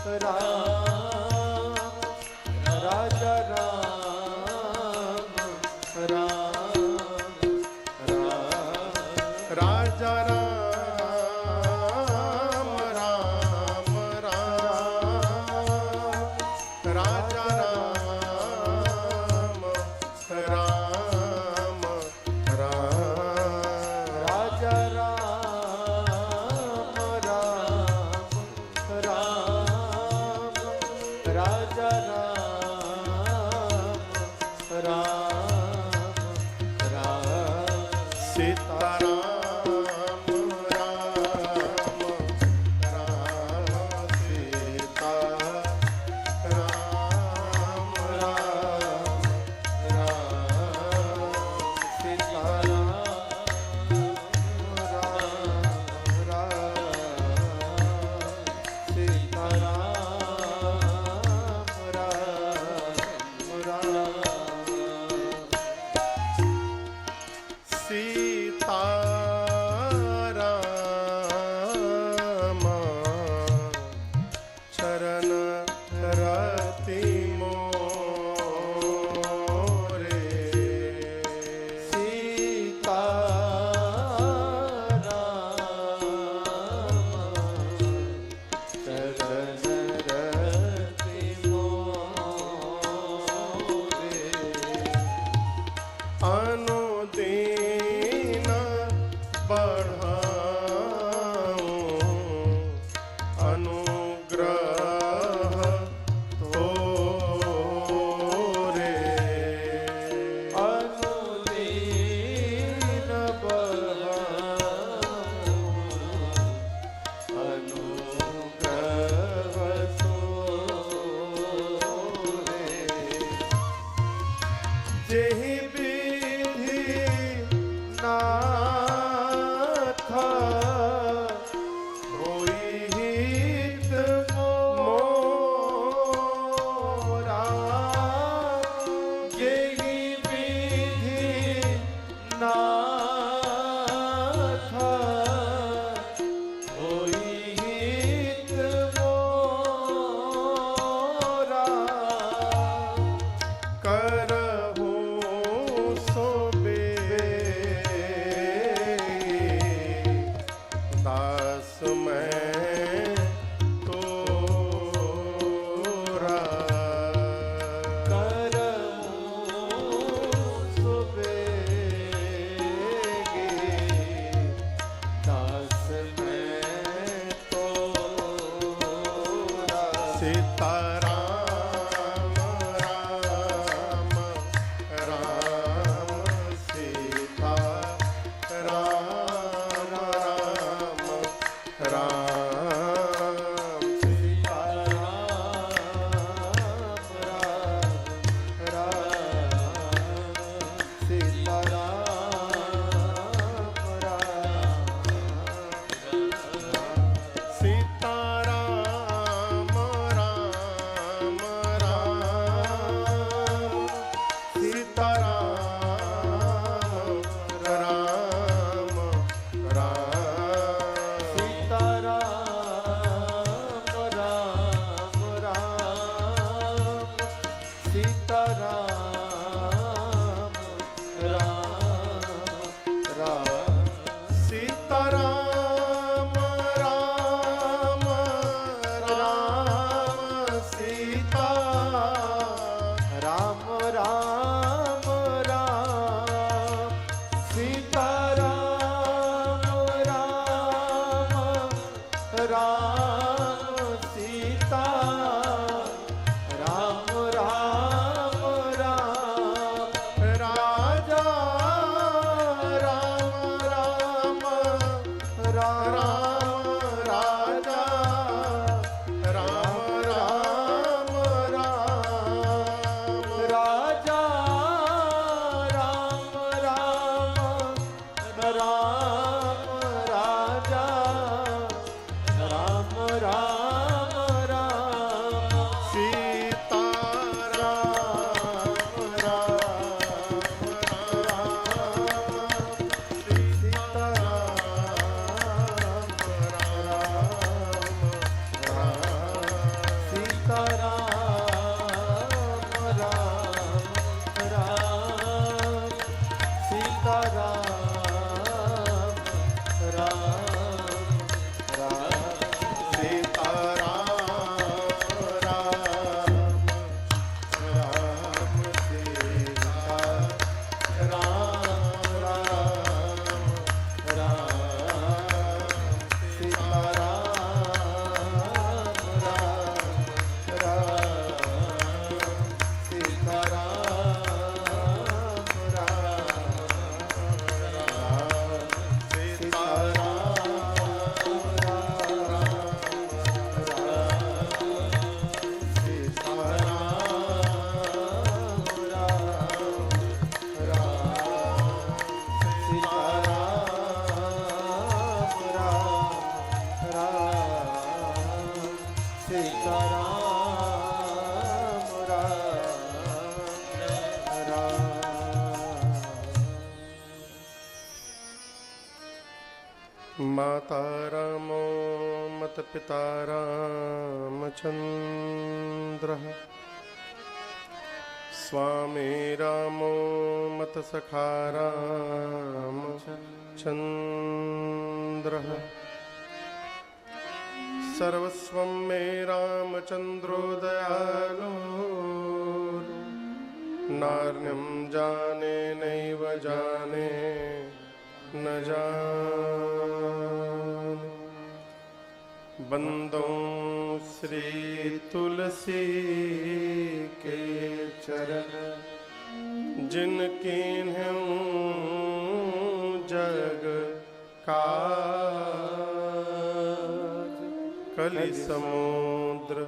राम राम राम सीताराम राम राम। माता रामो मत पिता रामचन्द्रः, स्वामी रामो मत सखा रामचन्द्रः। सर्वस्वं मे रामचन्द्रो दयालो, नार्यं जाने नैव जाने न जाने। बंदो श्री तुलसी के चरण, जिनके जग काज। कलि समुद्र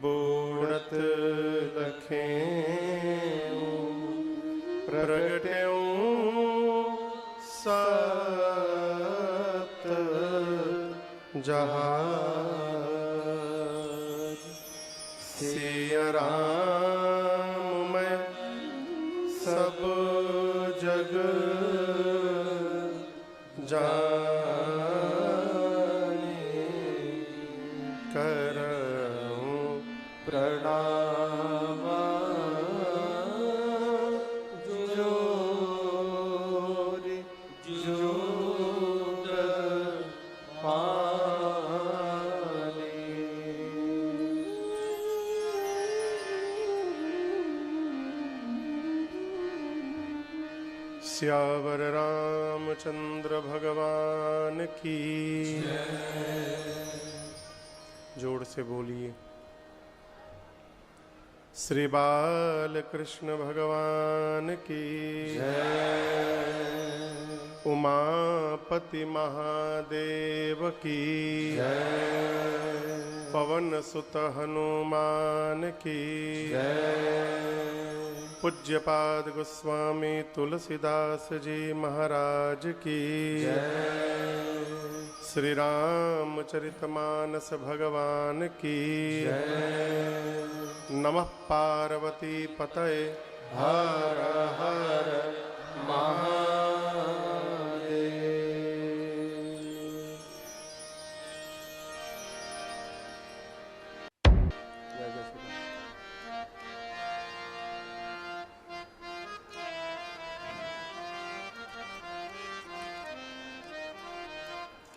बूढ़त लखें, प्रगट्यों सत जहाज। सिया राम मैं सब जग जाने, करऊं प्रणाम जोरि जोग पाने। सियावर रामचंद्र भगवान की, जोड़ से बोलिए। श्री बाल कृष्ण भगवान की, उमापति महादेव की, पवन सुत हनुमान की, पूज्यपाद गोस्वामी तुलसीदास जी महाराज की, श्री रामचरितमानस भगवान की, नमः पार्वती पतये हर हर महादेव।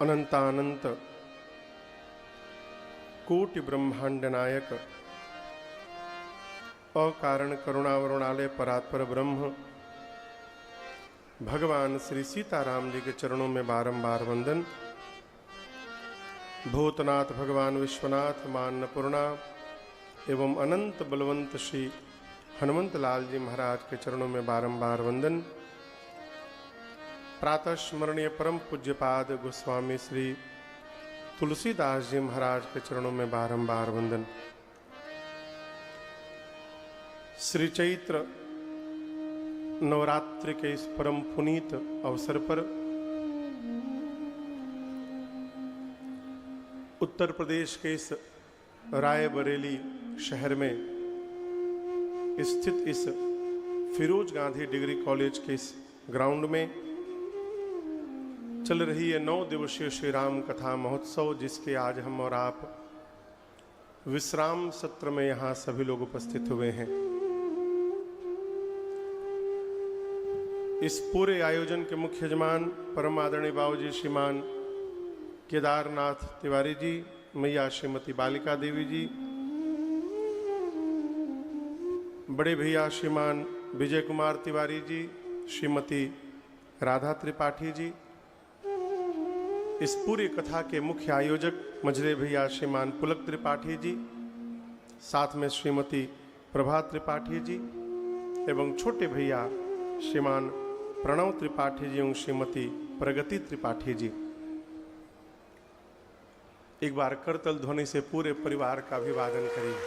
अनंतानंत कोटि ब्रह्मांड नायक, अकारण करुणावरुणालय परात्पर ब्रह्म भगवान श्री सीताराम जी के चरणों में बारंबार वंदन। भूतनाथ भगवान विश्वनाथ मान्नपूर्णा एवं अनंत बलवंत श्री हनुमंत लाल जी महाराज के चरणों में बारंबार वंदन। प्रातः स्मरणीय परम पूज्यपाद गोस्वामी श्री तुलसीदास जी महाराज के चरणों में बारंबार वंदन। श्री चैत्र नवरात्रि के इस परम पुनीत अवसर पर उत्तर प्रदेश के इस रायबरेली शहर में स्थित इस फिरोज गांधी डिग्री कॉलेज के इस ग्राउंड में चल रही है 9 दिवसीय श्री राम कथा महोत्सव, जिसके आज हम और आप विश्राम सत्र में यहाँ सभी लोग उपस्थित हुए हैं। इस पूरे आयोजन के मुख्य यजमान परम आदरणीय बाबूजी श्रीमान केदारनाथ तिवारी जी, मैया श्रीमती बालिका देवी जी, बड़े भैया श्रीमान विजय कुमार तिवारी जी, श्रीमती राधा त्रिपाठी जी, इस पूरी कथा के मुख्य आयोजक मझले भैया श्रीमान पुलक त्रिपाठी जी, साथ में श्रीमती प्रभा त्रिपाठी जी एवं छोटे भैया श्रीमान प्रणव त्रिपाठी जी एवं श्रीमती प्रगति त्रिपाठी जी। एक बार करतल ध्वनि से पूरे परिवार का अभिवादन करिए।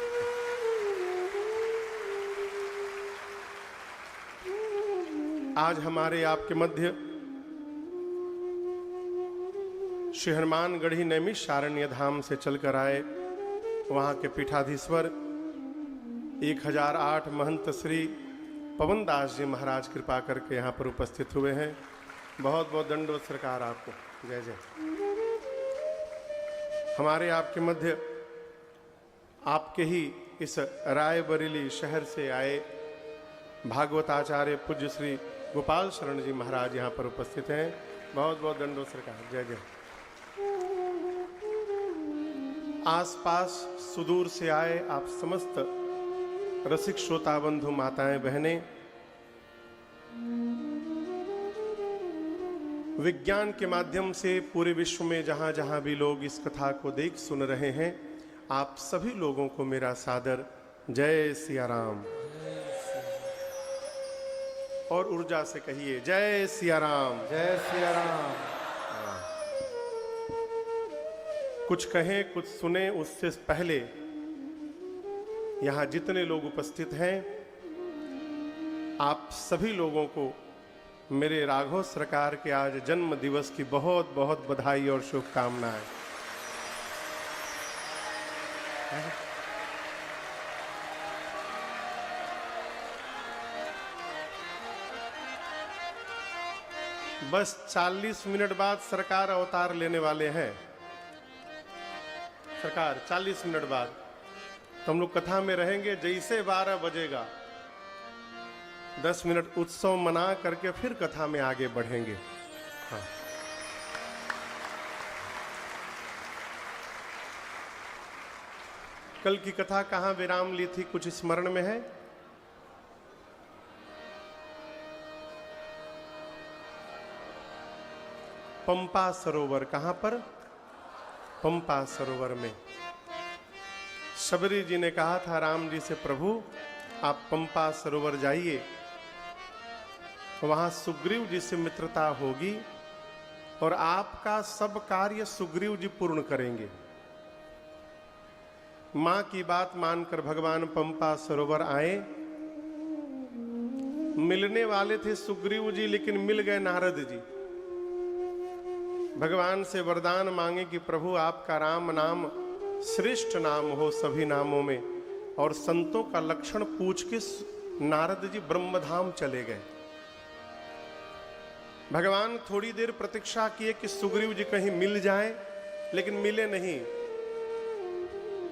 आज हमारे आपके मध्य श्री हनुमानगढ़ी नैमिषारण्य धाम से चलकर आए वहाँ के पीठाधीश्वर 1008 महंत श्री पवन दास जी महाराज कृपा करके यहाँ पर उपस्थित हुए हैं। बहुत बहुत दंडवत सरकार आपको। जय जय। हमारे आपके मध्य आपके ही इस रायबरेली शहर से आए भागवताचार्य पूज्य श्री गोपाल शरण जी महाराज यहाँ पर उपस्थित हैं। बहुत बहुत दंडवत सरकार। जय जय। आसपास सुदूर से आए आप समस्त रसिक श्रोता बंधु माताएं बहनें, विज्ञान के माध्यम से पूरे विश्व में जहां जहां भी लोग इस कथा को देख सुन रहे हैं, आप सभी लोगों को मेरा सादर जय सिया राम। और ऊर्जा से कहिए जय सिया राम। जय सिया राम। कुछ कहें कुछ सुने उससे पहले यहाँ जितने लोग उपस्थित हैं, आप सभी लोगों को मेरे राघव सरकार के आज जन्म दिवस की बहुत बहुत बधाई और शुभकामनाएं। बस 40 मिनट बाद सरकार अवतार लेने वाले हैं। सरकार 40 मिनट बाद तो हम लोग कथा में रहेंगे। जैसे 12 बजेगा 10 मिनट उत्सव मना करके फिर कथा में आगे बढ़ेंगे। हाँ। कल की कथा कहाँ विराम ली थी, कुछ स्मरण में है? पंपा सरोवर। कहां पर? पंपा सरोवर में शबरी जी ने कहा था राम जी से, प्रभु आप पंपा सरोवर जाइए, वहां सुग्रीव जी से मित्रता होगी और आपका सब कार्य सुग्रीव जी पूर्ण करेंगे। मां की बात मानकर भगवान पंपा सरोवर आए। मिलने वाले थे सुग्रीव जी, लेकिन मिल गए नारद जी। भगवान से वरदान मांगे कि प्रभु आपका राम नाम श्रेष्ठ नाम हो सभी नामों में, और संतों का लक्षण पूछ के नारद जी ब्रह्मधाम चले गए। भगवान थोड़ी देर प्रतीक्षा किए कि सुग्रीव जी कहीं मिल जाएं, लेकिन मिले नहीं।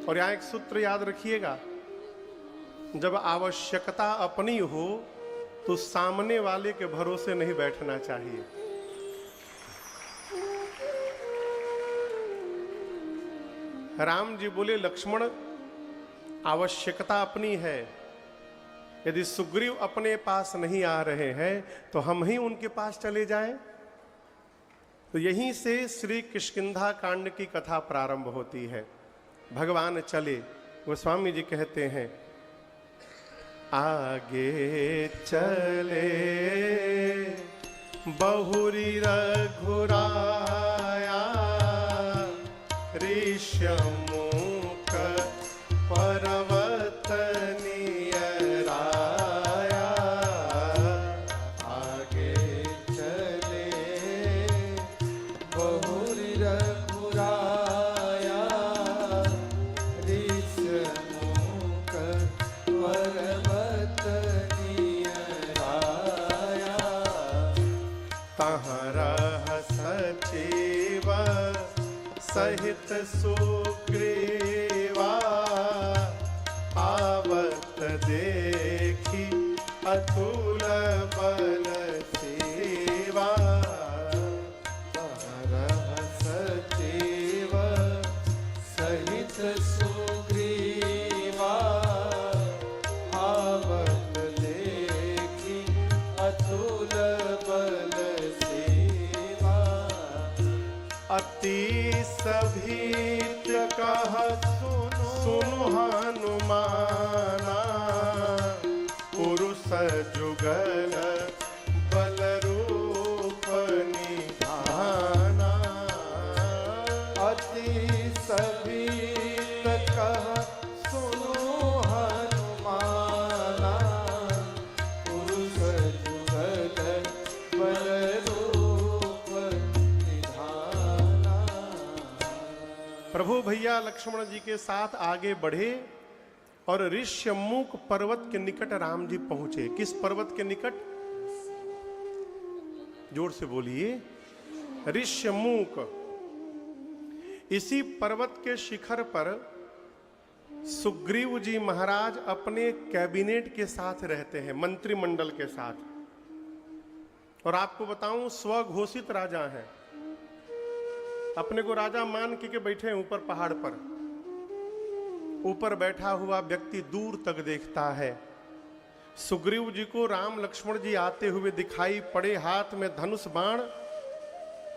और यहां एक सूत्र याद रखिएगा, जब आवश्यकता अपनी हो तो सामने वाले के भरोसे नहीं बैठना चाहिए। राम जी बोले लक्ष्मण आवश्यकता अपनी है, यदि सुग्रीव अपने पास नहीं आ रहे हैं तो हम ही उनके पास चले जाएं। तो यहीं से श्री किष्किंधा कांड की कथा प्रारंभ होती है। भगवान चले, गोस्वामी जी कहते हैं आगे चले बहुरी रघुराया ऋष्यमुख पर्वत नियराया। आगे चले बहुरी रघुराया ऋष्यमुख पर्वत नियराया। तहाँ रह सचिव सहित सुग्रीवा आवत देखी अतुल बल सेवा। सचिव सहित सुग्रीवा आवत देखी अतुल बल सेवा। अति सभीत कह सुनु हनुमाना पुरुष जुगल बल रूप निधाना। अति सभीत कह सुनु हनुमाना पुरुष जुगल बल रूप निधाना। प्रभु भैया सीता लक्ष्मण जी के साथ आगे बढ़े और ऋष्यमुख पर्वत के निकट राम जी पहुंचे। किस पर्वत के निकट? जोर से बोलिए, ऋष्यमुख। इसी पर्वत के शिखर पर सुग्रीव जी महाराज अपने कैबिनेट के साथ रहते हैं, मंत्रिमंडल के साथ। और आपको बताऊं, स्वघोषित राजा हैं, अपने को राजा मान के बैठे हैं ऊपर पहाड़ पर। ऊपर बैठा हुआ व्यक्ति दूर तक देखता है। सुग्रीव जी को राम लक्ष्मण जी आते हुए दिखाई पड़े, हाथ में धनुष बाण,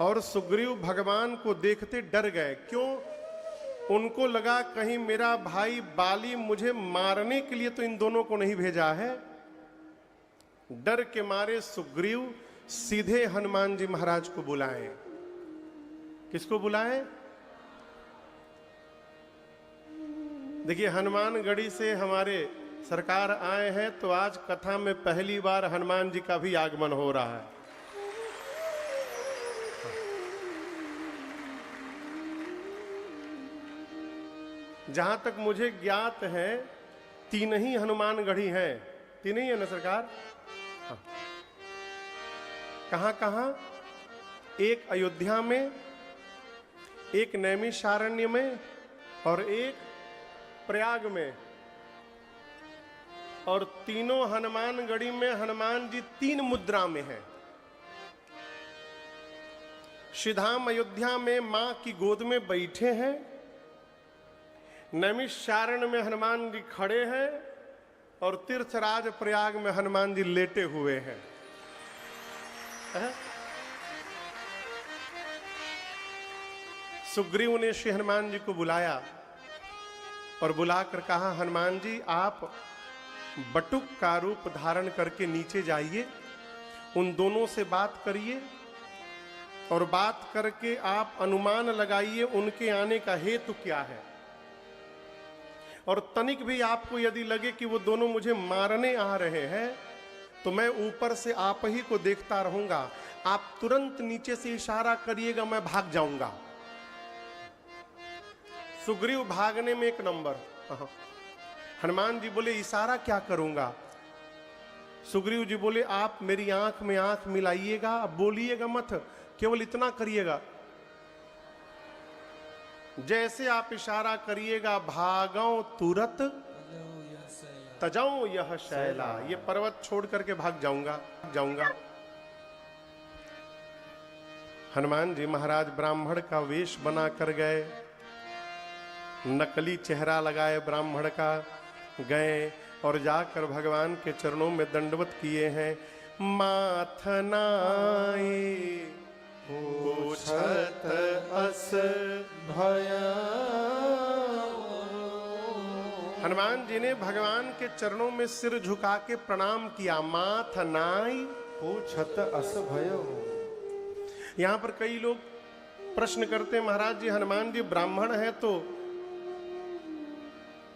और सुग्रीव भगवान को देखते डर गए। क्यों? उनको लगा कहीं मेरा भाई बाली मुझे मारने के लिए तो इन दोनों को नहीं भेजा है। डर के मारे सुग्रीव सीधे हनुमान जी महाराज को बुलाए। किसको बुलाए? देखिए, हनुमानगढ़ी से हमारे सरकार आए हैं, तो आज कथा में पहली बार हनुमान जी का भी आगमन हो रहा है। जहां तक मुझे ज्ञात है, 3 ही हनुमानगढ़ी हैं। 3 ही है ना सरकार? हाँ। कहां कहां? एक अयोध्या में, एक नैमिषारण्य में, और एक प्रयाग में। और तीनों हनुमानगढ़ी में हनुमान जी 3 मुद्रा में हैं। श्रीधाम अयोध्या में मां की गोद में बैठे हैं, नैमिषारण्य में हनुमान जी खड़े हैं, और तीर्थराज प्रयाग में हनुमान जी लेटे हुए हैं। सुग्रीव ने श्री हनुमान जी को बुलाया और बुलाकर कहा, हनुमान जी आप बटुक का रूप धारण करके नीचे जाइए, उन दोनों से बात करिए, और बात करके आप अनुमान लगाइए उनके आने का हेतु क्या है। और तनिक भी आपको यदि लगे कि वो दोनों मुझे मारने आ रहे हैं, तो मैं ऊपर से आप ही को देखता रहूंगा, आप तुरंत नीचे से इशारा करिएगा, मैं भाग जाऊंगा। सुग्रीव भागने में 1 नंबर। हनुमान जी बोले, इशारा क्या करूंगा? सुग्रीव जी बोले, आप मेरी आंख में आंख मिलाइएगा, बोलिएगा मत, केवल इतना करिएगा, जैसे आप इशारा करिएगा, भागो तुरत तजाऊं यह शैला, ये पर्वत छोड़ करके भाग जाऊंगा। हनुमान जी महाराज ब्राह्मण का वेश बना कर गए, नकली चेहरा लगाए ब्राह्मण का, गए और जाकर भगवान के चरणों में दंडवत किए हैं। माथनाए पूछत अस भया। हनुमान जी ने भगवान के चरणों में सिर झुका के प्रणाम किया। माथनाई पूछत अस भयो। यहां पर कई लोग प्रश्न करते, महाराज जी हनुमान जी ब्राह्मण है तो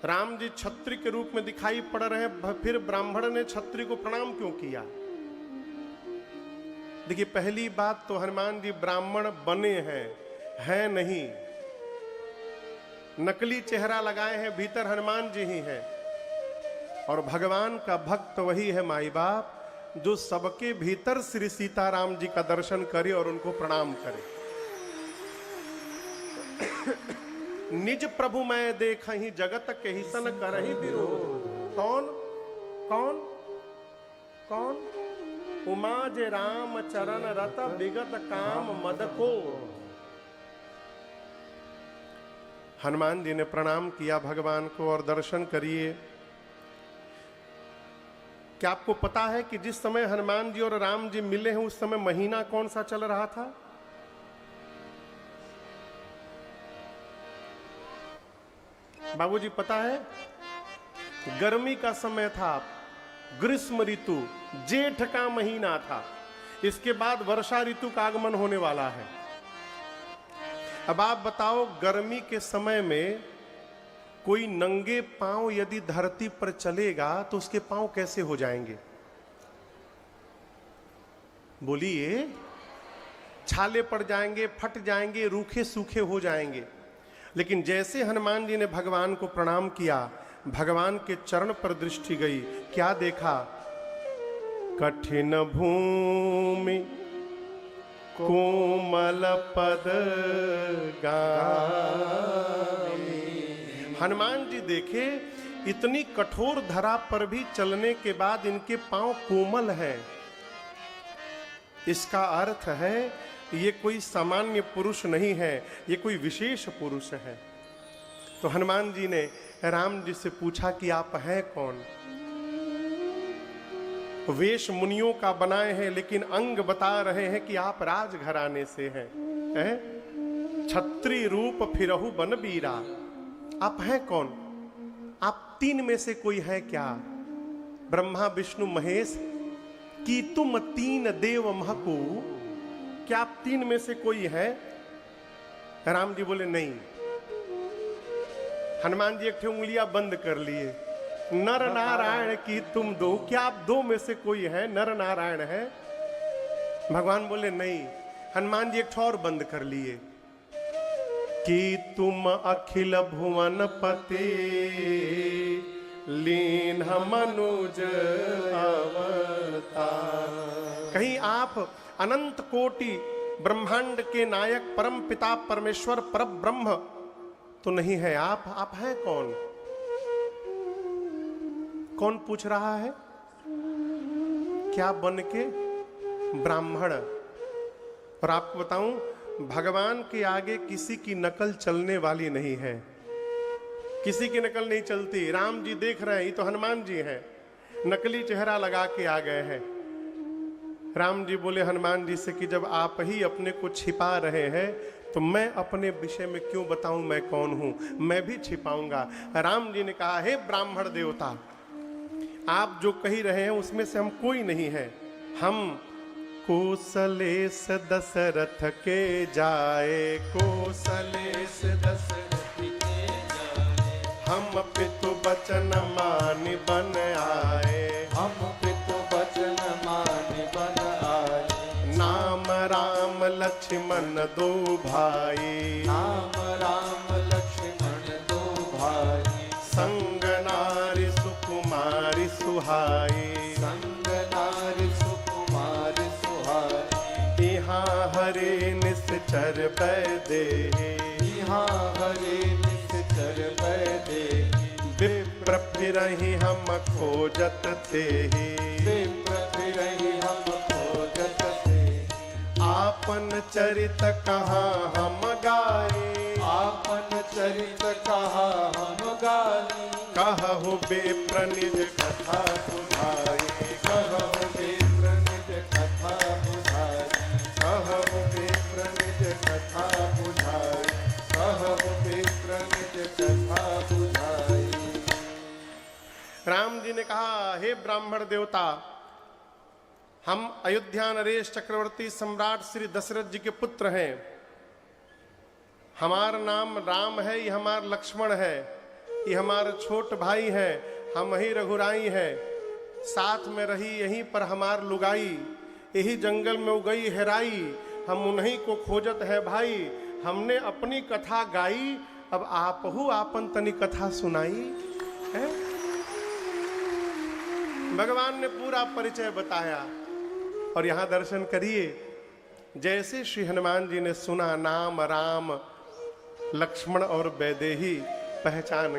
राम जी छत्री के रूप में दिखाई पड़ रहे हैं, फिर ब्राह्मण ने छत्री को प्रणाम क्यों किया? देखिए, पहली बात तो हनुमान जी ब्राह्मण बने हैं नहीं, नकली चेहरा लगाए हैं, भीतर हनुमान जी ही हैं। और भगवान का भक्त वही है माई बाप, जो सबके भीतर श्री सीताराम जी का दर्शन करे और उनको प्रणाम करे। निज प्रभु मैं देखहि जगत के ही सन करहि विरोध। कौन कौन कौन? उमा जे राम चरण रत विगत काम मद को। हनुमान जी ने प्रणाम किया भगवान को और दर्शन करिए। क्या आपको पता है कि जिस समय हनुमान जी और राम जी मिले हैं उस समय महीना कौन सा चल रहा था? बाबूजी पता है? गर्मी का समय था, ग्रीष्म ऋतु, जेठ का महीना था। इसके बाद वर्षा ऋतु का आगमन होने वाला है। अब आप बताओ, गर्मी के समय में कोई नंगे पांव यदि धरती पर चलेगा तो उसके पांव कैसे हो जाएंगे? बोलिए। छाले पड़ जाएंगे, फट जाएंगे, रूखे सूखे हो जाएंगे। लेकिन जैसे हनुमान जी ने भगवान को प्रणाम किया, भगवान के चरण पर दृष्टि गई, क्या देखा? कठिन भूमि कोमल पद गामी। हनुमान जी देखे इतनी कठोर धरा पर भी चलने के बाद इनके पांव कोमल हैं। इसका अर्थ है ये कोई सामान्य पुरुष नहीं है, ये कोई विशेष पुरुष है। तो हनुमान जी ने राम जी से पूछा कि आप हैं कौन? वेश मुनियों का बनाए हैं, लेकिन अंग बता रहे हैं कि आप राजघराने से हैं। छत्री रूप फिरहु बन बीरा। आप हैं कौन? आप तीन में से कोई है क्या? ब्रह्मा विष्णु महेश कि तुम तीन देव महकू, क्या आप तीन में से कोई है? राम जी बोले नहीं। हनुमान जी एक ठे उंगलियां बंद कर लिए। नर नारायण की तुम दो, क्या आप दो में से कोई है? नर नारायण है? भगवान बोले नहीं। हनुमान जी एक ठो और बंद कर लिए कि तुम अखिल भुवन पति लीन मनुज अवतार। कहीं आप अनंत कोटि ब्रह्मांड के नायक परम पिता परमेश्वर पर ब्रह्म तो नहीं है? आप हैं कौन? कौन पूछ रहा है? क्या बन के? ब्राह्मण। और आपको बताऊं, भगवान के आगे किसी की नकल चलने वाली नहीं है, किसी की नकल नहीं चलती। राम जी देख रहे हैं, ये तो हनुमान जी हैं, नकली चेहरा लगा के आ गए हैं। राम जी बोले हनुमान जी से कि जब आप ही अपने को छिपा रहे हैं तो मैं अपने विषय में क्यों बताऊं मैं कौन हूं? मैं भी छिपाऊंगा। राम जी ने कहा, हे ब्राह्मण देवता, आप जो कही रहे हैं उसमें से हम कोई नहीं है। हम कोसलेश दशरथ के जाए, कोसलेश दशरथ के जाए, हम पितु बचन मानि बन आए, हम पितु बचन मानि बन आए। नाम राम लक्ष्मण दो भाई, नाम राम लक्ष्मण दो भाई, संग नारी सुकुमारी सुहाई, संग नारी सुकुमारी सुहाई। यहाँ हरे निश्चर बैदे, यहाँ हरे निश्चर बैदे, विप्र फिरहि हम खोजत थे, विप्र फिरहि हम खोजत थे। आपन चरित कहाँ हम गाए, आपन चरित कहा हम गाई। कहु विप्र निज कथा सुनाई, कहु विप्र निज कथा बुझाई, कहु विप्र निज कथा बुझाई, कहु विप्र निज कथा बुझाई। राम जी ने कहा, हे ब्राह्मण देवता, हम अयोध्या नरेश चक्रवर्ती सम्राट श्री दशरथ जी के पुत्र हैं। हमारा नाम राम है, ये हमारा लक्ष्मण है, ये हमारा छोट भाई है, हम ही रघुराई है। साथ में रही यहीं पर हमार लुगाई, यही जंगल में उगई हेराई, हम उन्हीं को खोजत है भाई। हमने अपनी कथा गाई, अब आप हु आपन तनी कथा सुनाई है। भगवान ने पूरा परिचय बताया। और यहां दर्शन करिए, जैसे श्री हनुमान जी ने सुना नाम राम लक्ष्मण और वैदेही, पहचान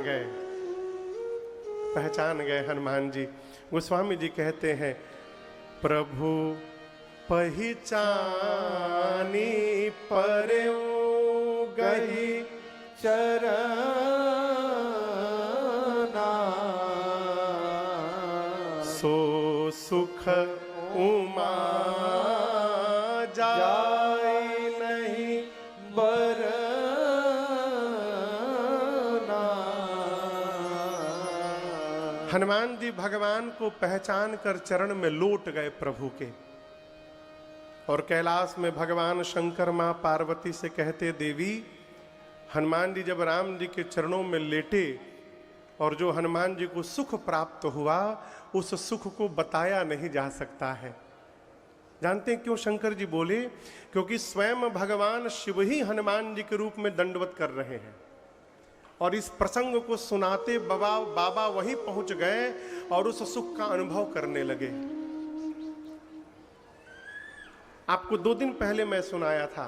गए हनुमान जी। गोस्वामी जी कहते हैं, प्रभु पहचानी परयो गई चरना, सो सुख उमा जाय नहीं बरना। हनुमान जी भगवान को पहचान कर चरण में लौट गए प्रभु के। और कैलाश में भगवान शंकर मां पार्वती से कहते, देवी, हनुमान जी जब राम जी के चरणों में लेटे और जो हनुमान जी को सुख प्राप्त हुआ, उस सुख को बताया नहीं जा सकता है। जानते हैं क्यों शंकर जी बोले? क्योंकि स्वयं भगवान शिव ही हनुमान जी के रूप में दंडवत कर रहे हैं। और इस प्रसंग को सुनाते बाबा वहीं पहुंच गए और उस सुख का अनुभव करने लगे। आपको 2 दिन पहले मैं सुनाया था,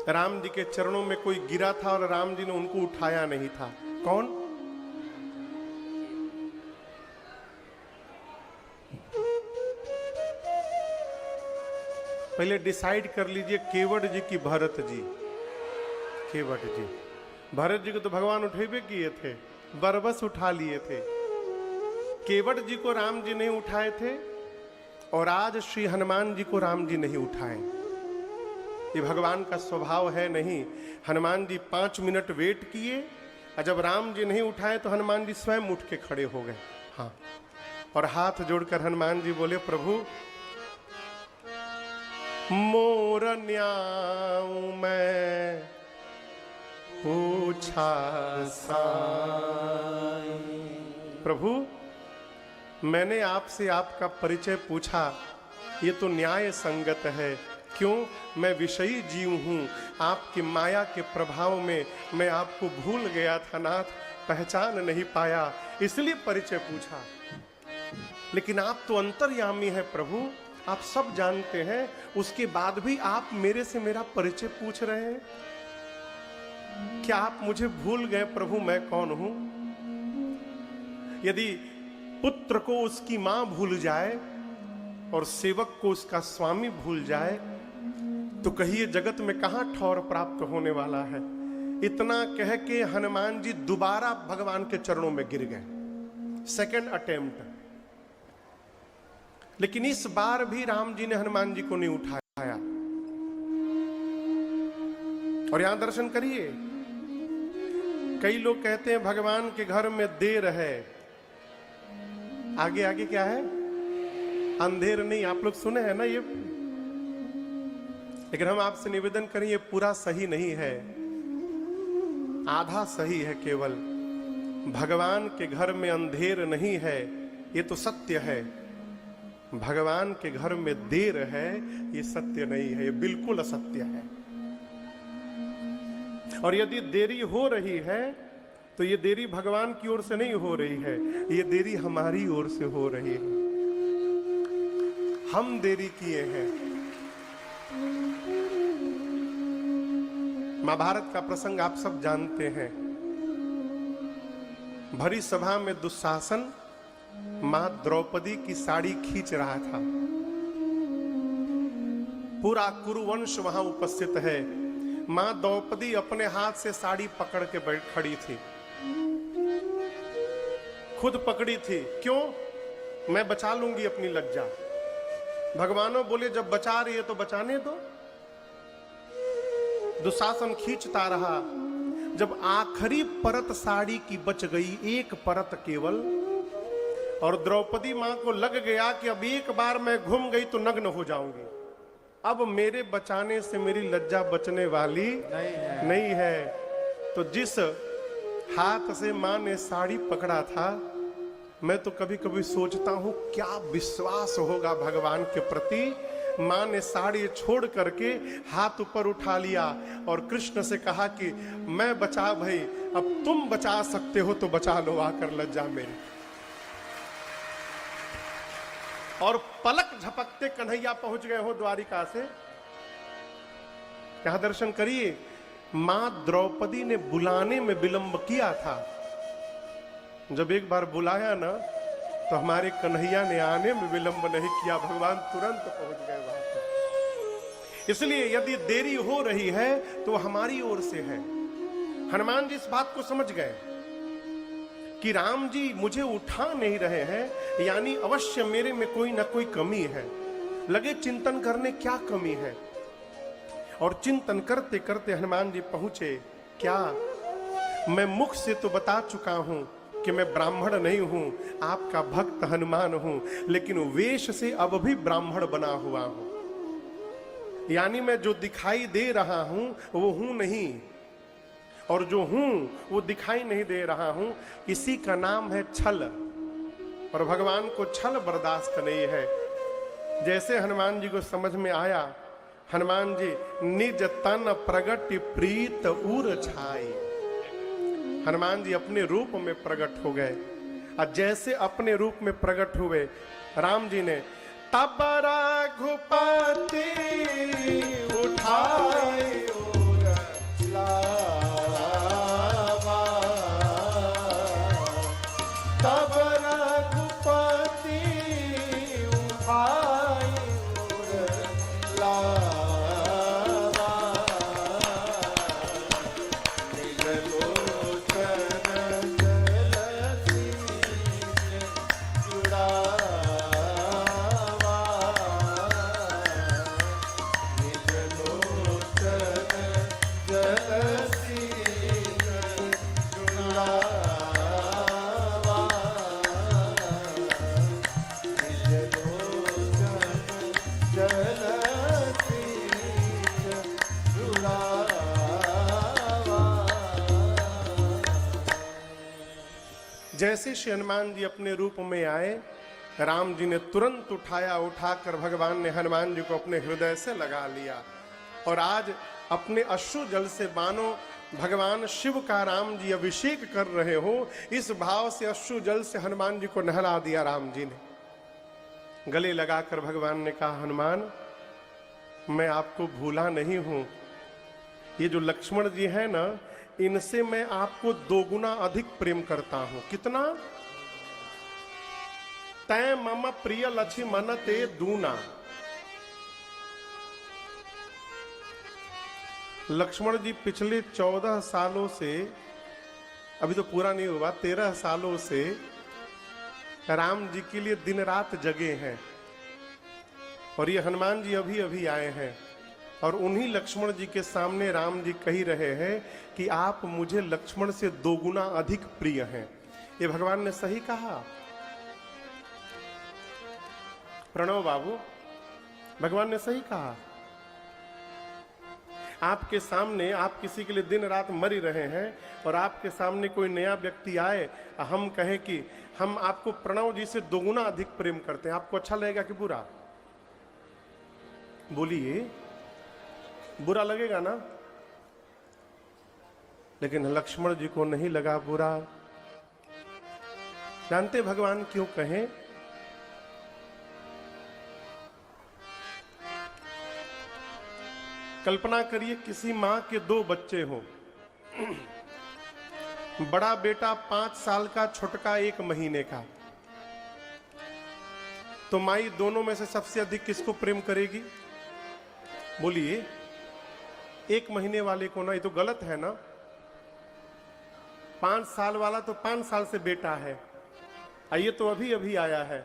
राम जी के चरणों में कोई गिरा था और राम जी ने उनको उठाया नहीं था। कौन? पहले डिसाइड कर लीजिए, केवट जी की भरत जी? केवट जी। भरत जी को तो भगवान उठेबे किए थे, बरबस उठा लिए थे। केवट जी को राम जी नहीं उठाए थे और आज श्री हनुमान जी को राम जी नहीं उठाए। ये भगवान का स्वभाव है नहीं। हनुमान जी 5 मिनट वेट किए और जब राम जी नहीं उठाए तो हनुमान जी स्वयं उठ के खड़े हो गए। हाँ, और हाथ जोड़कर हनुमान जी बोले, प्रभु मोर न्याऊ मैं पूछा साई। प्रभु मैंने आपसे आपका परिचय पूछा, ये तो न्याय संगत है। क्यों? मैं विषयी जीव हूं, आपकी माया के प्रभाव में मैं आपको भूल गया था नाथ, पहचान नहीं पाया, इसलिए परिचय पूछा। लेकिन आप तो अंतर्यामी है प्रभु, आप सब जानते हैं, उसके बाद भी आप मेरे से मेरा परिचय पूछ रहे हैं। क्या आप मुझे भूल गए प्रभु मैं कौन हूं? यदि पुत्र को उसकी मां भूल जाए और सेवक को उसका स्वामी भूल जाए तो कहिए जगत में कहां ठौर प्राप्त होने वाला है। इतना कह के हनुमान जी दोबारा भगवान के चरणों में गिर गए, सेकंड अटेम्प्ट। लेकिन इस बार भी राम जी ने हनुमान जी को नहीं उठाया। और यहां दर्शन करिए, कई लोग कहते हैं भगवान के घर में देर है, आगे आगे क्या है? अंधेर नहीं। आप लोग सुने हैं ना ये, लेकिन हम आपसे निवेदन करें ये पूरा सही नहीं है, आधा सही है केवल। भगवान के घर में अंधेर नहीं है, ये तो सत्य है। भगवान के घर में देर है, ये सत्य नहीं है, ये बिल्कुल असत्य है। और यदि देरी हो रही है तो ये देरी भगवान की ओर से नहीं हो रही है, ये देरी हमारी ओर से हो रही है। हम देरी किए हैं। महाभारत का प्रसंग आप सब जानते हैं। भरी सभा में दुशासन मां द्रौपदी की साड़ी खींच रहा था। पूरा कुरुवंश वहां उपस्थित है। मां द्रौपदी अपने हाथ से साड़ी पकड़ के बैठ खड़ी थी, खुद पकड़ी थी। क्यों? मैं बचा लूंगी अपनी लज्जा। भगवानों बोले जब बचा रही है तो बचाने दो। दुशासन खींचता रहा। जब आखिरी परत साड़ी की बच गई, एक परत केवल, और द्रौपदी मां को लग गया कि अब एक बार मैं घूम गई तो नग्न हो जाऊंगी, अब मेरे बचाने से मेरी लज्जा बचने वाली नहीं है। तो जिस हाथ से मां ने साड़ी पकड़ा था, मैं तो कभी कभी सोचता हूं क्या विश्वास होगा भगवान के प्रति। मां ने साड़ी छोड़ करके हाथ ऊपर उठा लिया और कृष्ण से कहा कि मैं बचा भाई, अब तुम बचा सकते हो तो बचा लो आकर लज्जा मेरी। और पलक झपकते कन्हैया पहुंच गए हो द्वारिका से। यहां दर्शन करिए, मां द्रौपदी ने बुलाने में विलंब किया था। जब एक बार बुलाया ना तो हमारे कन्हैया ने आने में विलंब नहीं किया, भगवान तुरंत पहुंच गए वहां पर। इसलिए यदि देरी हो रही है तो हमारी ओर से है। हनुमान जी इस बात को समझ गए कि राम जी मुझे उठा नहीं रहे हैं, यानी अवश्य मेरे में कोई ना कोई कमी है। लगे चिंतन करने क्या कमी है, और चिंतन करते करते हनुमान जी पहुंचे। क्या? मैं मुख से तो बता चुका हूं कि मैं ब्राह्मण नहीं हूं, आपका भक्त हनुमान हूं, लेकिन वेश से अब भी ब्राह्मण बना हुआ हूं। यानी मैं जो दिखाई दे रहा हूं वो हूं नहीं, और जो हूं वो दिखाई नहीं दे रहा हूं। इसी का नाम है छल, और भगवान को छल बर्दाश्त नहीं है। जैसे हनुमान जी को समझ में आया, हनुमान जी निज तन प्रगट प्रीत उर छाई। हनुमान जी अपने रूप में प्रकट हो गए। और जैसे अपने रूप में प्रकट हुए राम जी ने, तब रघुपति उठाए और लावा, तब रघुपति उठाए और लावा, निज लोचन जलसीस जुड़ावा, निज लोचन जलसीस जुड़ावा, निज लोचन जलसीस जुड़ावा। जैसे श्री हनुमान जी अपने रूप में आए, राम जी ने तुरंत उठाया, उठाकर भगवान ने हनुमान जी को अपने हृदय से लगा लिया। और आज अपने अश्रु जल से मानो भगवान शिव का राम जी अभिषेक कर रहे हो, इस भाव से अश्रु जल से हनुमान जी को नहला दिया राम जी ने। गले लगाकर भगवान ने कहा, हनुमान मैं आपको भूला नहीं हूं। ये जो लक्ष्मण जी है ना, इनसे मैं आपको दोगुना अधिक प्रेम करता हूं। कितना? तै मम प्रिय लक्ष्मण ते दूना। लक्ष्मण जी पिछले 14 सालों से, अभी तो पूरा नहीं हुआ, 13 सालों से राम जी के लिए दिन रात जगे हैं। और ये हनुमान जी अभी अभी आए हैं और उन्हीं लक्ष्मण जी के सामने राम जी कही रहे हैं कि आप मुझे लक्ष्मण से दोगुना अधिक प्रिय हैं। ये भगवान ने सही कहा। प्रणव बाबू, भगवान ने सही कहा। आपके सामने आप किसी के लिए दिन रात मरी रहे हैं और आपके सामने कोई नया व्यक्ति आए, हम कहें कि हम आपको प्रणव जी से दोगुना अधिक प्रेम करते हैं, आपको अच्छा लगेगा कि बुरा? बोलिए, बुरा लगेगा ना? लेकिन लक्ष्मण जी को नहीं लगा बुरा। जानते भगवान क्यों कहें? कल्पना करिए किसी मां के 2 बच्चे हों, बड़ा बेटा 5 साल का, छोटका 1 महीने का, तो माई दोनों में से सबसे अधिक किसको प्रेम करेगी? बोलिए। 1 महीने वाले को ना, ये तो गलत है ना। 5 साल वाला तो 5 साल से बेटा है, ये तो अभी अभी आया है,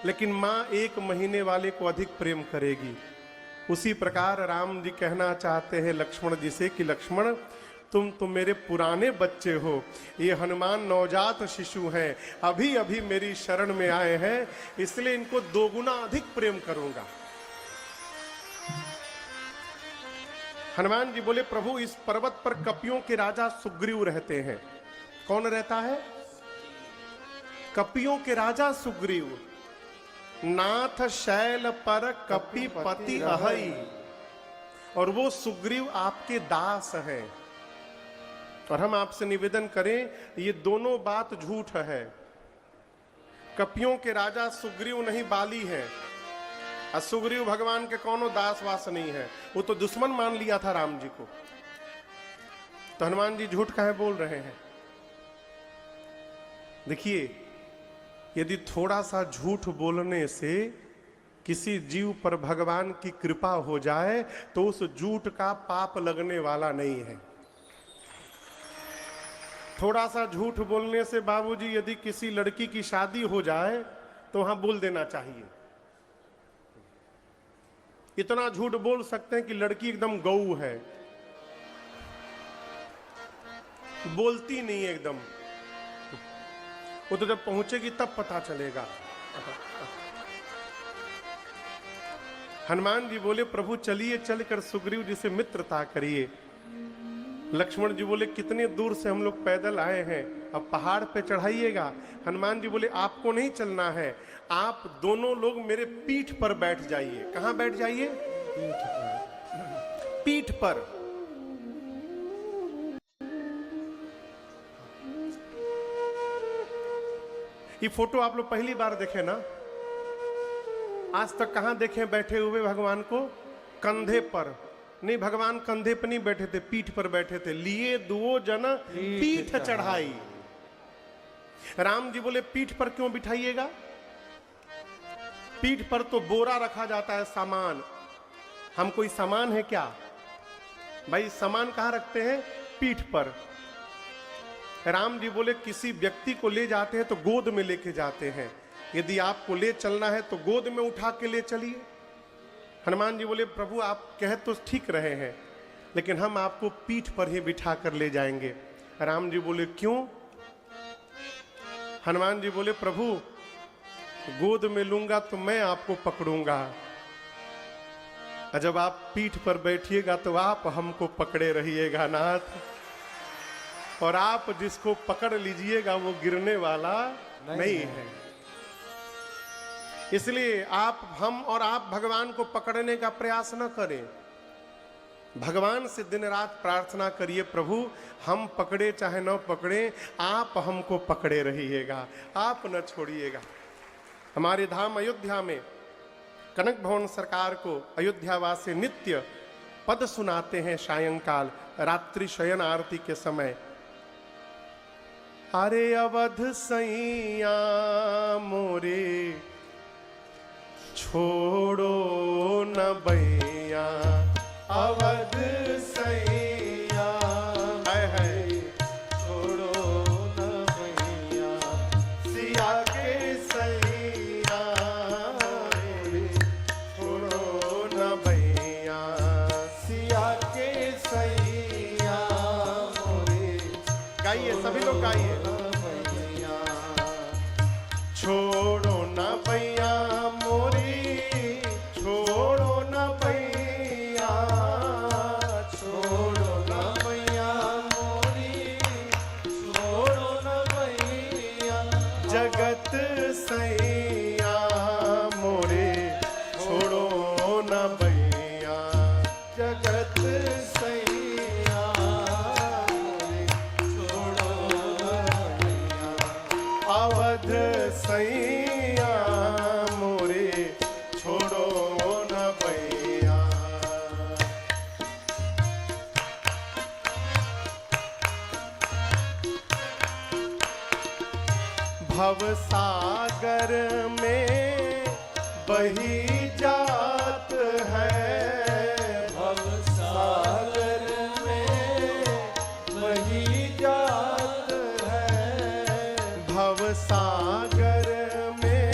लेकिन मां 1 महीने वाले को अधिक प्रेम करेगी। उसी प्रकार राम जी कहना चाहते हैं लक्ष्मण जी से कि लक्ष्मण, तुम तो मेरे पुराने बच्चे हो, ये हनुमान नवजात शिशु हैं, अभी अभी मेरी शरण में आए हैं, इसलिए इनको दोगुना अधिक प्रेम करूंगा। हनुमान जी बोले, प्रभु इस पर्वत पर कपियों के राजा सुग्रीव रहते हैं। कौन रहता है? कपियों के राजा सुग्रीव। नाथ शैल पर कपिपति अहई, और वो सुग्रीव आपके दास हैं। और हम आपसे निवेदन करें, ये दोनों बात झूठ है। कपियों के राजा सुग्रीव नहीं, बाली है। और सुग्रीव भगवान के कोनो दास वास नहीं है, वो तो दुश्मन मान लिया था राम जी को। तो हनुमान जी झूठ काहे बोल रहे हैं? देखिए, यदि थोड़ा सा झूठ बोलने से किसी जीव पर भगवान की कृपा हो जाए तो उस झूठ का पाप लगने वाला नहीं है। थोड़ा सा झूठ बोलने से बाबूजी यदि किसी लड़की की शादी हो जाए तो वहां बोल देना चाहिए। इतना झूठ बोल सकते हैं कि लड़की एकदम गऊ है, बोलती नहीं है एकदम, वो तो जब पहुंचेगी तब पता चलेगा। हनुमान जी बोले, प्रभु चलिए, चलकर सुग्रीव जी से मित्रता करिए। लक्ष्मण जी बोले, कितने दूर से हम लोग पैदल आए हैं, अब पहाड़ पे चढ़ाइएगा। हनुमान जी बोले, आपको नहीं चलना है, आप दोनों लोग मेरे पीठ पर बैठ जाइए। कहां बैठ जाइए? पीठ पर। ये फोटो आप लोग पहली बार देखे ना? आज तक कहां देखे बैठे हुए भगवान को? कंधे पर नहीं, भगवान कंधे पर नहीं बैठे थे, पीठ पर बैठे थे। लिए दुओ जन पीठ चढ़ाई। राम जी बोले पीठ पर क्यों बिठाइएगा? पीठ पर तो बोरा रखा जाता है, सामान। हम कोई सामान है क्या भाई? सामान कहां रखते हैं? पीठ पर। राम जी बोले किसी व्यक्ति को ले जाते हैं तो गोद में लेके जाते हैं, यदि आपको ले चलना है तो गोद में उठा के ले चलिए। हनुमान जी बोले प्रभु आप कह तो ठीक रहे हैं, लेकिन हम आपको पीठ पर ही बिठा कर ले जाएंगे। राम जी बोले क्यों? हनुमान जी बोले प्रभु गोद में लूंगा तो मैं आपको पकड़ूंगा, जब आप पीठ पर बैठिएगा तो आप हमको पकड़े रहिएगा नाथ, और आप जिसको पकड़ लीजिएगा वो गिरने वाला नहीं है। इसलिए आप, हम और आप भगवान को पकड़ने का प्रयास न करें। भगवान से दिन रात प्रार्थना करिए प्रभु हम पकड़े चाहे न पकड़े, आप हमको पकड़े रहिएगा, आप न छोड़िएगा। हमारे धाम अयोध्या में कनक भवन सरकार को अयोध्यावासी नित्य पद सुनाते हैं सायंकाल रात्रि शयन आरती के समय। अरे अवध सैया मोरे छोड़ो न बैया, अवध सैया है छोड़ो न बैया, सिया के सैया छोड़ो न बैया, सिया के सैया मोरे गाइए सभी लोग गाइए। छोड़ो न बैया मोरी, छोड़ो न बैया, छोड़ो न बैया मोरी, छोड़ो न बैया, जगत सैया मोरे छोड़ो न बैया, जगत सैया मोरे छोड़ो न बैया, अवध सैया मोरे छोड़ो न बैया। भव सागर में बही जात है, भव सागर में वही जात है, भव सागर में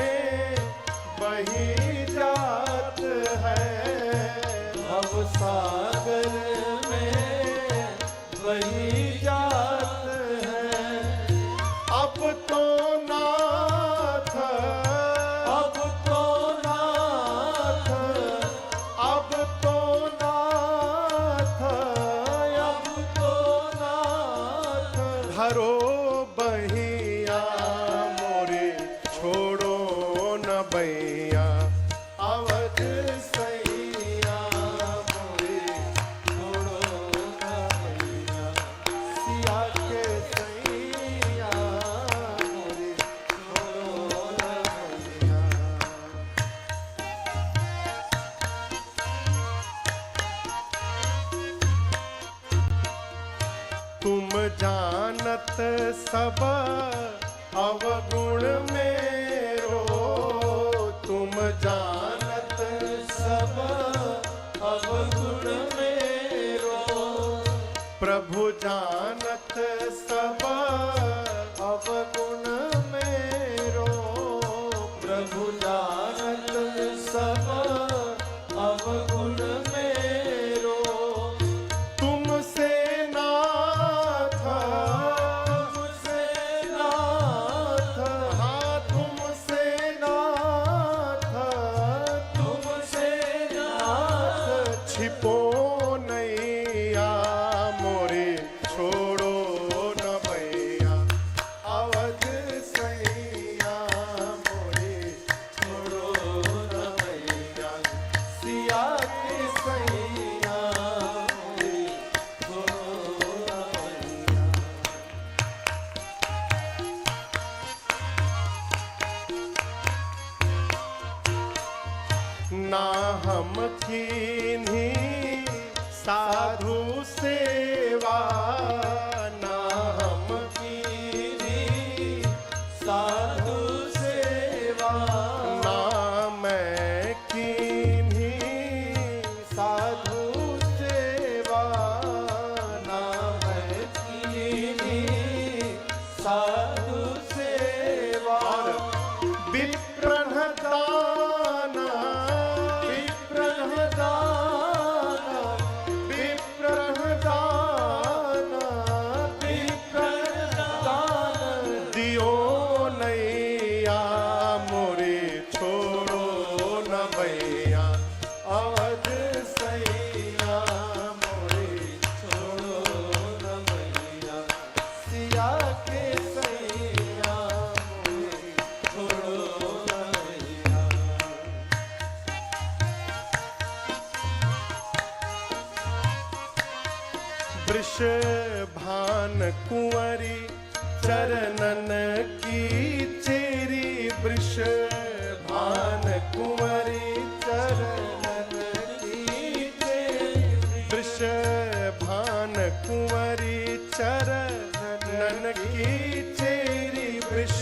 बही जात है, भव सागर में वही जात है, अब तो नाथ, अब तो नाथ, अब तो नाथ, अब तो नाथ, धरो बहिया मोरे छोड़ो न बैया, अवध सैया मोरे छोड़ो न बैया, सिया के सैया मोरे छोड़ो न बैया। तुम जानत सब अवगुण मेरो, तुम जानत सब अवगुण मेरो, प्रभु जानत सब अवगुण मेरो, प्रभु जानत सब अवगुण मेरो, तुमसे नाथ, तुमसे नाथ, हाँ तुमसे नाथ, ना हम कीन्ही साधु सेवा, ना हम कीन्ही साधु सेवा, ना मैं कीन्ही साधु सेवा, ना मैं कीन्ही साधु सेवा। विप्रहदाना विप्रहदाना विप्रहदाना विप्रहदाना दियो नैया मोरे छोड़ो न भैया, अवध सैया मोरे छोड़ो न मैया, सिया के सैया मोरे छोड़ो न मैया। वृषभान कुंवरी चरणन की चेरी, वृषभान कुंवरी चरणन की तेरी, वृषभान कुंवरी चरणन की चेरी, वृष